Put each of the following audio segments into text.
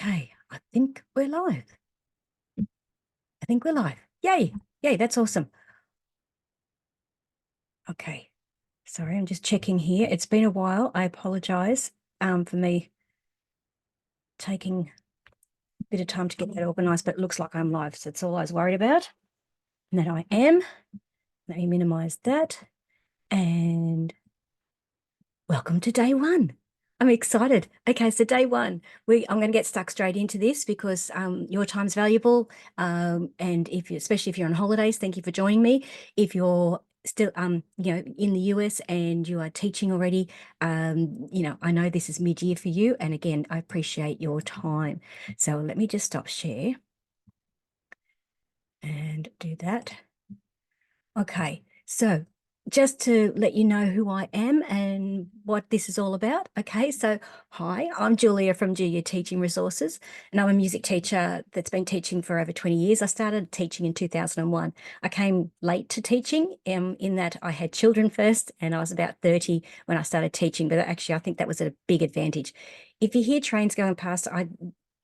Okay, I think we're live. I think we're live. Yay. Yay, that's awesome. Okay. Sorry, I'm just checking here. It's been a while. I apologize for me taking a bit of time to get that organized, but it looks like I'm live. So it's all I was worried about. And that I am. Let me minimize that. And welcome to day one. I'm excited. Okay, so day one, I'm going to get stuck straight into this because your time's valuable. And especially if you're on holidays, thank you for joining me. If you're still, in the US and you are teaching already, I know this is mid-year for you. And again, I appreciate your time. So let me just stop share and do that. Okay, so just to let you know who I am and what this is all about. Okay, so hi, I'm Jooya from Jooya Teaching Resources, and I'm a music teacher that's been teaching for over 20 years. I started teaching in 2001. I came late to teaching in that I had children first, and I was about 30 when I started teaching, but actually I think that was a big advantage. If you hear trains going past,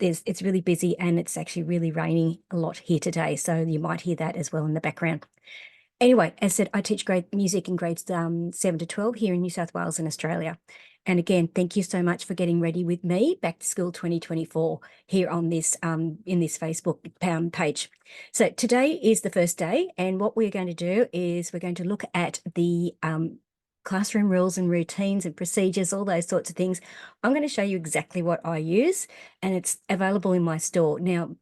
it's really busy and it's actually really raining a lot here today, so you might hear that as well in the background. Anyway, as I said, I teach music in grades 7 to 12 here in New South Wales in Australia. And again, thank you so much for getting ready with me, Back to School 2024, here on this in this Facebook page. So today is the first day, and what we're going to do is we're going to look at the classroom rules and routines and procedures, all those sorts of things. I'm going to show you exactly what I use, and it's available in my store. Now,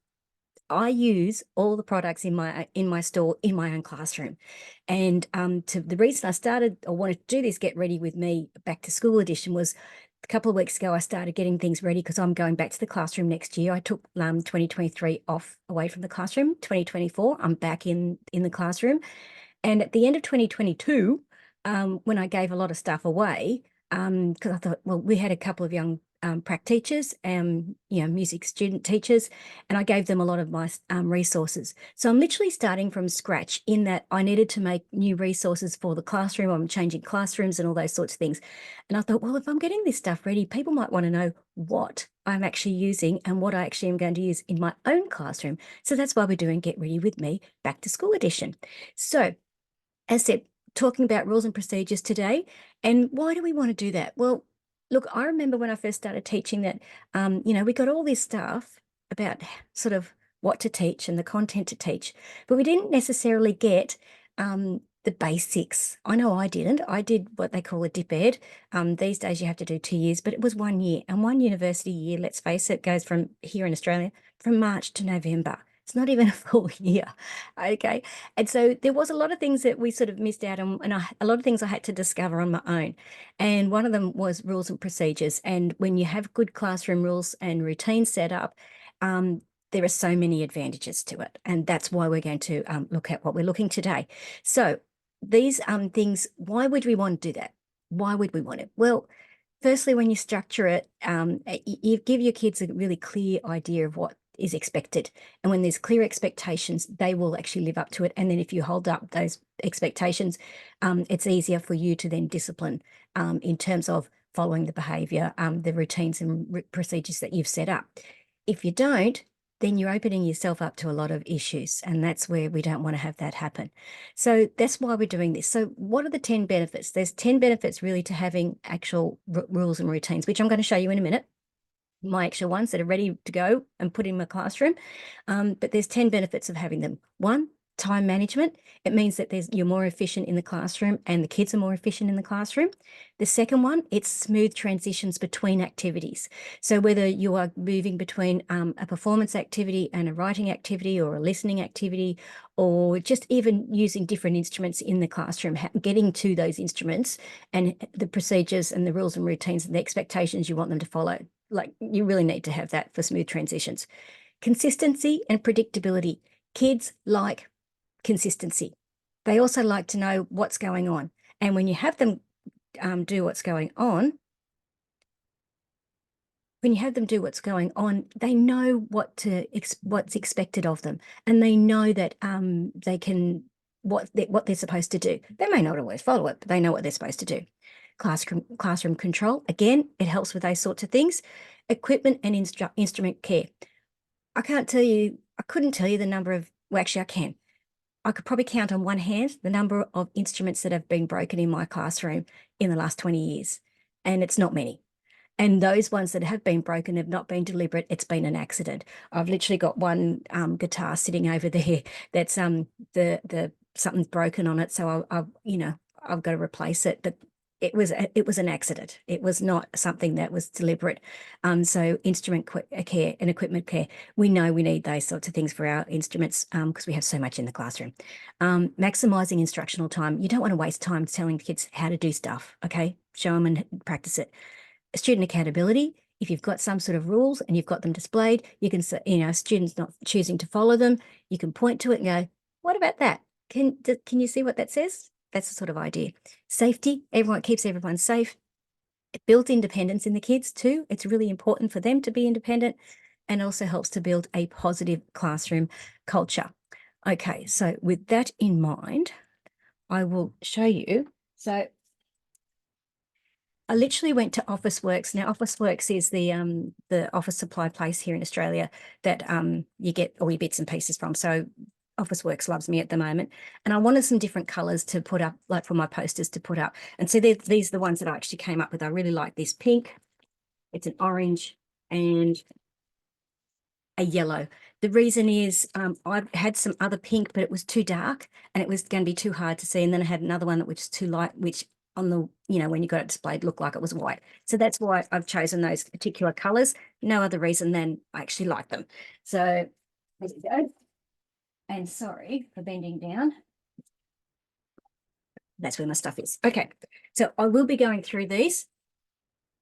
I use all the products in my store in my own classroom. And the reason I started or wanted to do this Get Ready With Me Back to School edition was a couple of weeks ago I started getting things ready because I'm going back to the classroom next year. I took 2023 off away from the classroom. 2024 I'm back in the classroom. And at the end of 2022, when I gave a lot of stuff away, because I thought, well, we had a couple of young prac teachers, music student teachers, and I gave them a lot of my resources. So I'm literally starting from scratch in that I needed to make new resources for the classroom. I'm changing classrooms and all those sorts of things. And I thought, well, if I'm getting this stuff ready, people might want to know what I'm actually using and what I actually am going to use in my own classroom. So that's why we're doing Get Ready With Me Back to School edition. So as I said, talking about rules and procedures today. And why do we want to do that? Well, look, I remember when I first started teaching that, we got all this stuff about sort of what to teach and the content to teach, but we didn't necessarily get the basics. I know I didn't. I did what they call a dip ed. These days you have to do 2 years, but it was 1 year. And one university year, let's face it, goes from here in Australia, from March to November. It's not even a full year. Okay. And so there was a lot of things that we sort of missed out on, and a lot of things I had to discover on my own. And one of them was rules and procedures. And when you have good classroom rules and routines set up, there are so many advantages to it. And that's why we're going to look at what we're looking today. So these things, why would we want to do that? Why would we want it? Well, firstly, when you structure it, you give your kids a really clear idea of what is expected. And when there's clear expectations, they will actually live up to it. And then if you hold up those expectations, it's easier for you to then discipline in terms of following the behavior, the routines and procedures that you've set up. If you don't, then you're opening yourself up to a lot of issues. And that's where we don't want to have that happen. So that's why we're doing this. So what are the 10 benefits? There's 10 benefits really to having actual rules and routines, which I'm going to show you in a minute. My actual ones that are ready to go and put in my classroom. But there's 10 benefits of having them. One, time management. It means that you're more efficient in the classroom and the kids are more efficient in the classroom. The second one, it's smooth transitions between activities. So whether you are moving between a performance activity and a writing activity or a listening activity, or just even using different instruments in the classroom, getting to those instruments and the procedures and the rules and routines and the expectations you want them to follow. Like, you really need to have that for smooth transitions. Consistency and predictability. Kids like consistency. They also like to know what's going on. And when you have them do what's going on, they know what's expected of them, and they know that they can what they're supposed to do. They may not always follow it, but they know what they're supposed to do. Classroom control, again, it helps with those sorts of things. Equipment and instrument care. I couldn't tell you the number of, well, actually I can. I could probably count on one hand the number of instruments that have been broken in my classroom in the last 20 years. And it's not many. And those ones that have been broken have not been deliberate. It's been an accident. I've literally got one guitar sitting over there that's the something's broken on it. So I've got to replace it. But it was an accident. It was not something that was deliberate. So instrument care and equipment care, we know we need those sorts of things for our instruments because we have so much in the classroom. Maximizing instructional time. You don't want to waste time telling kids how to do stuff. Okay, show them and practice it. Student accountability. If you've got some sort of rules and you've got them displayed, you can say, students not choosing to follow them, you can point to it and go, what about that? Can you see what that says? That's the sort of idea. Safety, keeps everyone safe. It builds independence in the kids too. It's really important for them to be independent and also helps to build a positive classroom culture. Okay, so with that in mind, I will show you. So I literally went to Officeworks. Now, Officeworks is the office supply place here in Australia that you get all your bits and pieces from. So Officeworks loves me at the moment. And I wanted some different colours to put up, like for my posters to put up. And so these are the ones that I actually came up with. I really like this pink. It's an orange and a yellow. The reason is I had some other pink, but it was too dark and it was going to be too hard to see. And then I had another one that was too light, which on the, when you got it displayed, looked like it was white. So that's why I've chosen those particular colors. No other reason than I actually like them. So there you go. And sorry for bending down. That's where my stuff is. Okay, so I will be going through these,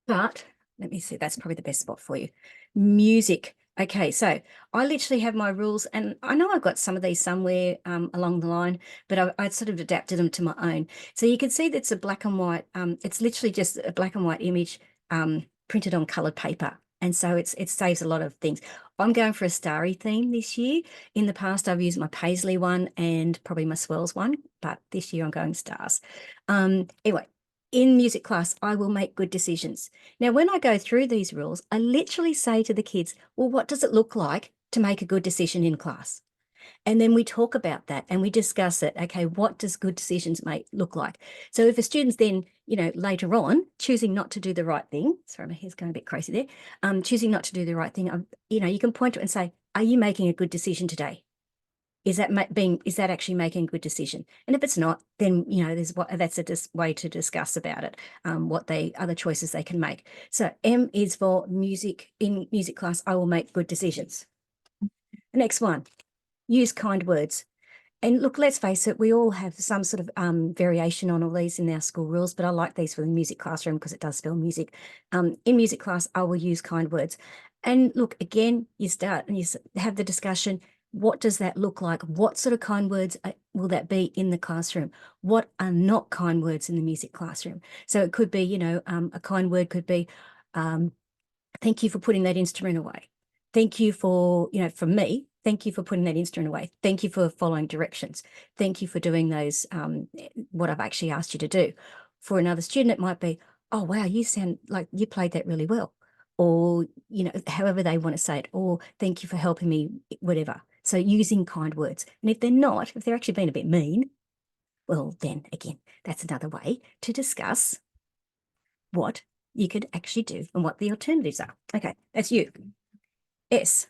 but let me see, that's probably the best spot for you. Music. Okay, so I literally have my rules, and I know I've got some of these somewhere along the line, but I sort of adapted them to my own. So you can see that's a black and white, it's literally just a black and white image printed on coloured paper. And so it saves a lot of things. I'm going for a starry theme this year. In the past, I've used my Paisley one and probably my Swirls one, but this year I'm going stars. Anyway, in music class, I will make good decisions. Now, when I go through these rules, I literally say to the kids, well, what does it look like to make a good decision in class? And then we talk about that and we discuss it. Okay, what does good decisions look like? So if a student's then, later on choosing not to do the right thing, sorry, my hair's going a bit crazy there, choosing not to do the right thing, you can point to it and say, are you making a good decision today? Is that actually making a good decision? And if it's not, then, that's a way to discuss about it, what other choices they can make. So M is for music. In music class, I will make good decisions. The next one, use kind words. And look, let's face it, we all have some sort of variation on all these in our school rules, but I like these for the music classroom because it does spell music. In music class, I will use kind words. And look, again, you start and you have the discussion. What does that look like? What sort of kind words will that be in the classroom? What are not kind words in the music classroom? So it could be, a kind word could be, thank you for putting that instrument away. Thank you for, from me, thank you for putting that instrument away. Thank you for following directions. Thank you for doing those, what I've actually asked you to do. For another student, it might be, oh, wow, you sound like you played that really well. Or, however they want to say it, or thank you for helping me, whatever. So using kind words. And if they're actually being a bit mean, well, then again, that's another way to discuss what you could actually do and what the alternatives are. Okay, that's you. S.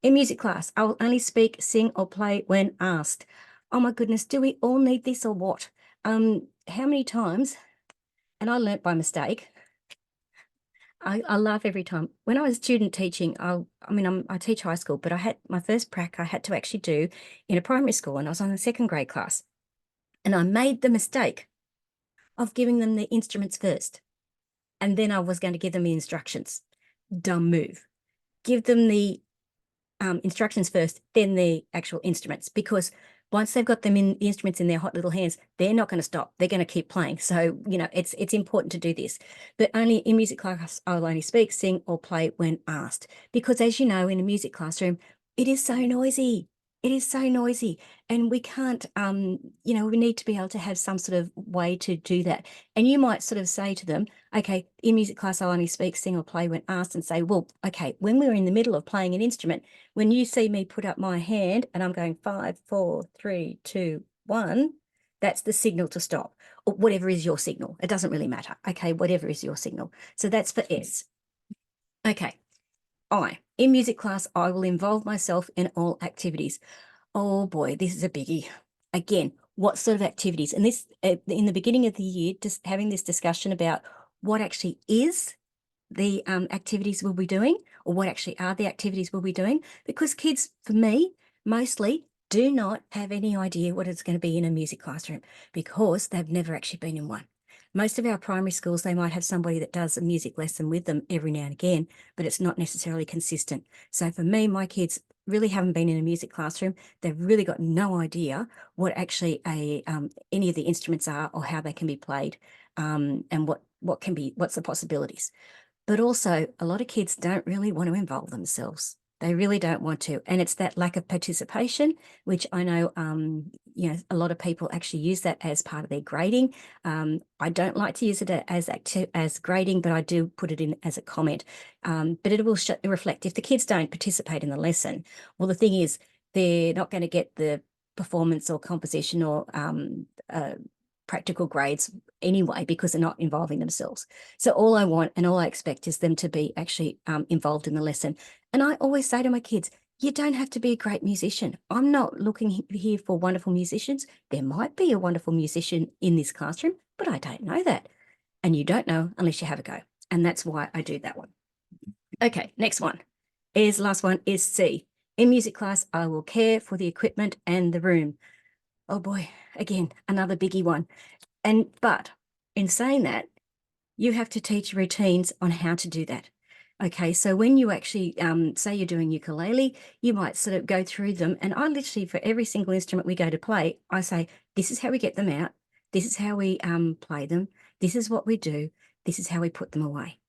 In music class, I will only speak, sing, or play when asked. Oh my goodness, do we all need this or what? How many times, and I learnt by mistake, I laugh every time. When I was student teaching, I teach high school, but I had my first prac I had to actually do in a primary school, and I was on the second grade class. And I made the mistake of giving them the instruments first. And then I was going to give them the instructions. Dumb move. Give them the instructions first, then the actual instruments, because once they've got the instruments in their hot little hands, they're not going to stop. They're going to keep playing. So, it's important to do this. But only in music class, I'll only speak, sing, or play when asked. Because as you know, in a music classroom, it is so noisy. It is so noisy, and we can't, you know, we need to be able to have some sort of way to do that. And you might sort of say to them, okay, in music class, I'll only speak, sing, or play when asked, and say, well, okay, when we're in the middle of playing an instrument, when you see me put up my hand and I'm going 5, 4, 3, 2, 1, that's the signal to stop, or whatever is your signal. It doesn't really matter. Okay, whatever is your signal. So that's for S. Okay. In music class, I will involve myself in all activities. Oh boy, this is a biggie. Again, what sort of activities? And this, in the beginning of the year, just having this discussion about what actually is the activities we'll be doing, or what actually are the activities we'll be doing, because kids, for me, mostly do not have any idea what it's going to be in a music classroom because they've never actually been in one. Most of our primary schools, they might have somebody that does a music lesson with them every now and again, but it's not necessarily consistent. So for me, my kids really haven't been in a music classroom. They've really got no idea what actually any of the instruments are or how they can be played, and what's the possibilities. But also, a lot of kids don't really want to involve themselves. They really don't want to. And it's that lack of participation, which I know, you know, a lot of people actually use that as part of their grading. I don't like to use it as grading, but I do put it in as a comment. But it will reflect if the kids don't participate in the lesson. Well, the thing is, they're not going to get the performance or composition or practical grades anyway, because they're not involving themselves. So all I want and all I expect is them to be actually involved in the lesson. And I always say to my kids, you don't have to be a great musician. I'm not looking here for wonderful musicians. There might be a wonderful musician in this classroom, but I don't know that. And you don't know unless you have a go. And that's why I do that one. Okay, next one is, last one is C. In music class, I will care for the equipment and the room. Oh boy, again, another biggie one. But in saying that, you have to teach routines on how to do that. Okay, so when you actually say you're doing ukulele, you might sort of go through them. And I literally, for every single instrument we go to play, I say, this is how we get them out. This is how we play them. This is what we do. This is how we put them away.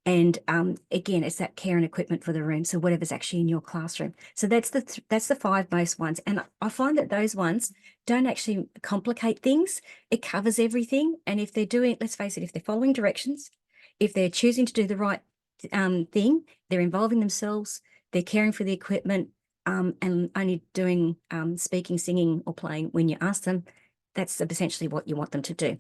And again, it's that care and equipment for the room. So whatever's actually in your classroom. So that's the 5 most ones. And I find that those ones don't actually complicate things. It covers everything. And if they're doing, let's face it, if they're following directions, if they're choosing to do the right thing, they're involving themselves, they're caring for the equipment, and only doing speaking, singing, or playing when you ask them, that's essentially what you want them to do.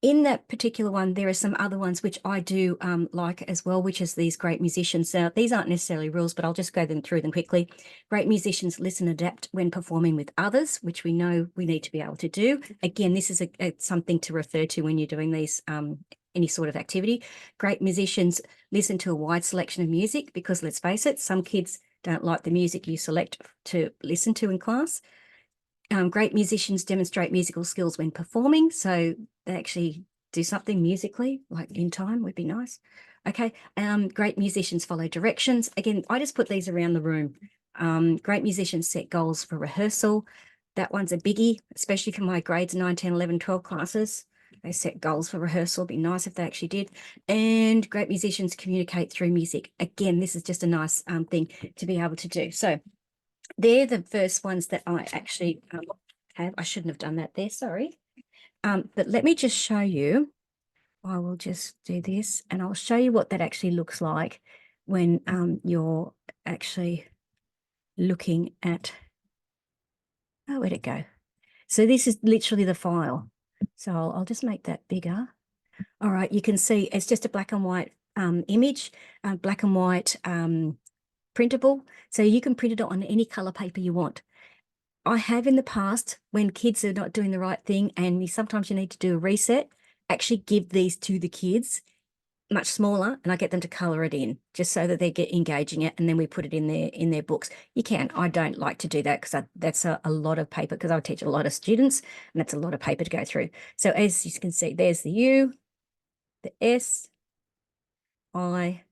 In that particular one, there are some other ones which I do like as well, which is these great musicians. Now, these aren't necessarily rules, but I'll just go through them quickly. Great musicians listen, adapt when performing with others, which we know we need to be able to do. Again, this is something to refer to when you're doing these any sort of activity. Great musicians listen to a wide selection of music, because let's face it, some kids don't like the music you select to listen to in class. Great musicians demonstrate musical skills when performing, so they actually do something musically, like in time would be nice. Okay, great musicians follow directions. Again, I just put these around the room. Great musicians set goals for rehearsal. That one's a biggie, especially for my grades 9, 10, 11, 12 classes. They set goals for rehearsal. It'd be nice if they actually did. And great musicians communicate through music. Again, this is just a nice thing to be able to do. So they're the first ones that I actually have. I shouldn't have done that there, sorry. But let me just show you. I will just do this, and I'll show you what that actually looks like when you're actually looking at, oh, where'd it go? So this is literally the file. So I'll just make that bigger. All right, you can see it's just a black and white image, black and white printable. So you can print it on any color paper you want. I have in the past, when kids are not doing the right thing and sometimes you need to do a reset, actually give these to the kids, much smaller, and I get them to color it in just so that they get engaging it, and then we put it in their books. You can. I don't like to do that because that's a lot of paper, because I teach a lot of students and that's a lot of paper to go through. So as you can see, there's the U, the S, I,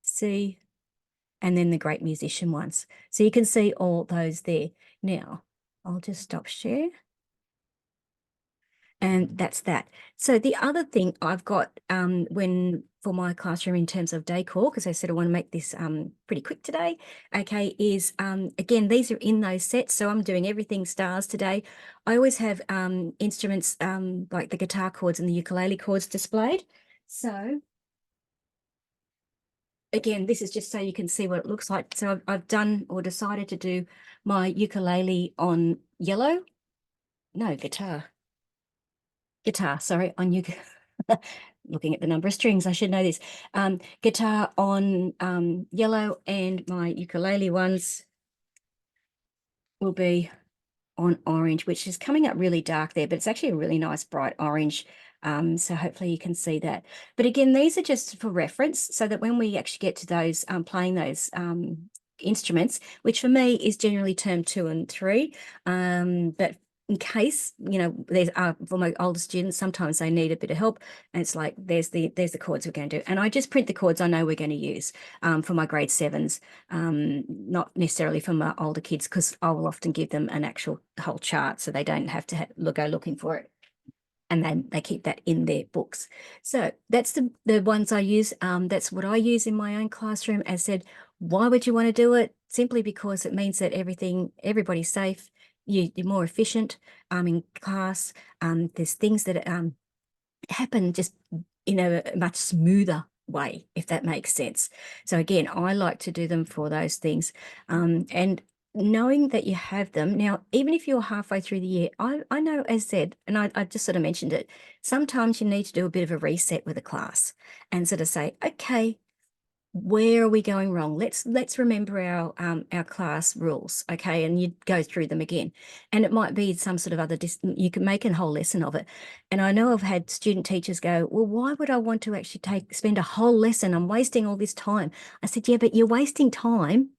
C, and then the great musician ones. So you can see all those there. Now, I'll just stop share. And that's that. So the other thing I've got for my classroom in terms of decor, because I said I want to make this pretty quick today, okay, is again, these are in those sets. So I'm doing everything stars today. I always have instruments like the guitar chords and the ukulele chords displayed. So again, this is just so you can see what it looks like. So I've done or decided to do my ukulele on yellow. No, guitar, sorry, on looking at the number of strings, I should know this. Guitar on yellow, and my ukulele ones will be on orange, which is coming up really dark there, but it's actually a really nice bright orange. So hopefully you can see that. But again, these are just for reference so that when we actually get to those playing those instruments, which for me is generally term 2 and 3, but in case, you know, there's for my older students, sometimes they need a bit of help, and it's like there's the chords we're going to do, and I just print the chords I know we're going to use for my grade 7s, not necessarily for my older kids, because I will often give them an actual whole chart so they don't have to go looking for it, and then they keep that in their books. So that's the ones I use. That's what I use in my own classroom. As said, why would you want to do it? Simply because it means that everybody's safe. You're more efficient in class. There's things that happen just in a much smoother way, if that makes sense. So again, I like to do them for those things. And knowing that you have them now, even if you're halfway through the year, I know, as said, and I just sort of mentioned it, sometimes you need to do a bit of a reset with a class and sort of say, okay, where are we going wrong? Let's remember our class rules, okay? And you go through them again, and it might be some sort of other you can make a whole lesson of it. And I know I've had student teachers go, well, why would I want to actually spend a whole lesson? I'm wasting all this time. I said, yeah, but you're wasting time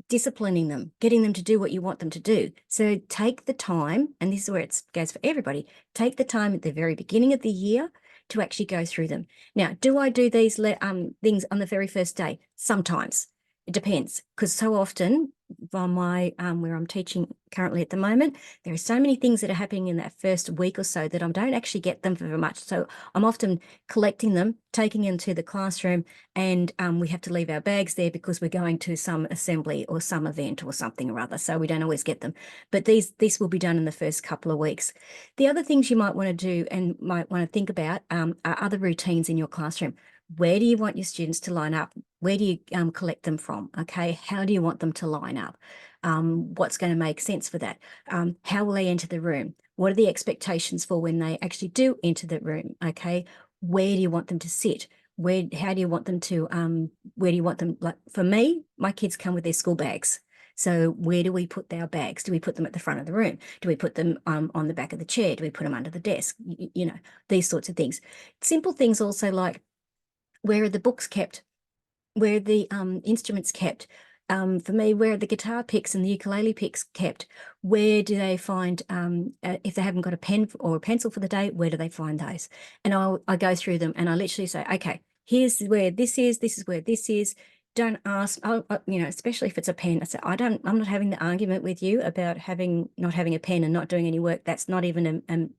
disciplining them, getting them to do what you want them to do. So take the time, and this is where it goes for everybody, take the time at the very beginning of the year to actually go through them. Now, do I do these things on the very first day? Sometimes. It depends, because so often on my where I'm teaching currently at the moment, there are so many things that are happening in that first week or so that I don't actually get them for very much. So I'm often collecting them, taking them to the classroom, and we have to leave our bags there because we're going to some assembly or some event or something or other. So we don't always get them. But this will be done in the first couple of weeks. The other things you might want to do and might want to think about are other routines in your classroom. Where do you want your students to line up? Where do you collect them from? Okay, how do you want them to line up? What's going to make sense for that? How will they enter the room? What are the expectations for when they actually do enter the room? Okay, where do you want them to sit? How do you want them to, where do you want them? Like for me, my kids come with their school bags. So where do we put our bags? Do we put them at the front of the room? Do we put them on the back of the chair? Do we put them under the desk? You know, these sorts of things. Simple things also like, where are the books kept? Where are the instruments kept? For me, where are the guitar picks and the ukulele picks kept? Where do they find, if they haven't got a pen or a pencil for the day, where do they find those? And I go through them and I literally say, okay, here's where this is where this is. Don't ask, you know, especially if it's a pen. I say, I'm not having the argument with you about not having a pen and not doing any work. That's not even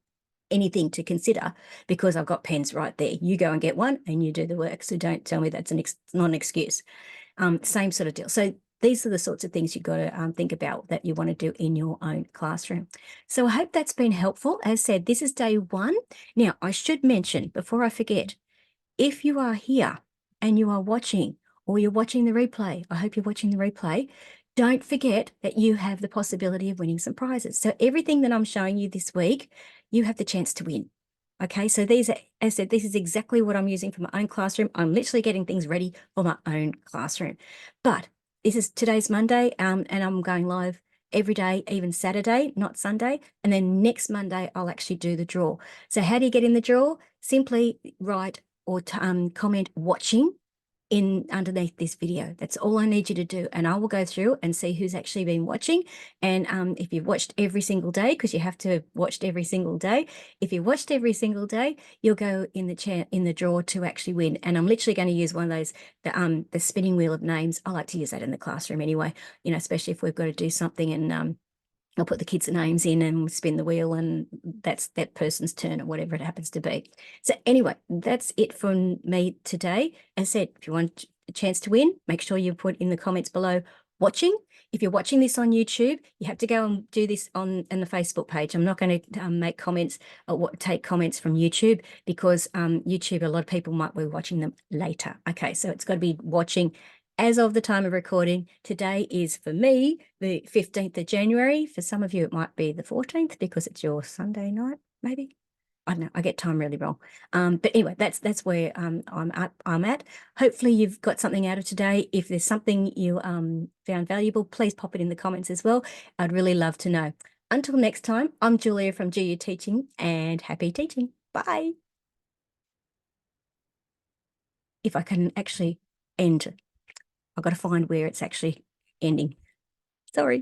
anything to consider, because I've got pens right there. You go and get one and you do the work. So don't tell me that's not an excuse. Same sort of deal. So these are the sorts of things you've got to think about that you want to do in your own classroom. So I hope that's been helpful. As said, this is day 1. Now, I should mention before I forget, if you are here and you are watching, or you're watching the replay, I hope you're watching the replay, don't forget that you have the possibility of winning some prizes. So everything that I'm showing you this week, you have the chance to win. Okay, so these are, as I said, this is exactly what I'm using for my own classroom. I'm literally getting things ready for my own classroom. But today's Monday, and I'm going live every day, even Saturday, not Sunday. And then next Monday, I'll actually do the draw. So how do you get in the draw? Simply write or comment watching underneath this video. That's all I need you to do, and I will go through and see who's actually been watching. And if you've watched every single day, because you have to have watched every single day, if you watched every single day, you'll go in the draw to actually win. And I'm literally going to use one of those, the spinning wheel of names. I like to use that in the classroom anyway, you know, especially if we've got to do something and I'll put the kids' names in and spin the wheel, and that's that person's turn or whatever it happens to be. So anyway, that's it from me today. As I said, if you want a chance to win, make sure you put in the comments below watching. If you're watching this on YouTube, you have to go and do this on the Facebook page. I'm not going to make comments or take comments from YouTube, because YouTube, a lot of people might be watching them later. Okay, so it's got to be watching as of the time of recording. Today is, for me, the 15th of January. For some of you, it might be the 14th because it's your Sunday night, maybe. I don't know. I get time really wrong. But anyway, that's where I'm at. Hopefully you've got something out of today. If there's something you found valuable, please pop it in the comments as well. I'd really love to know. Until next time, I'm Jooya from Jooya Teaching, and happy teaching. Bye. If I can actually end, I've got to find where it's actually ending. Sorry.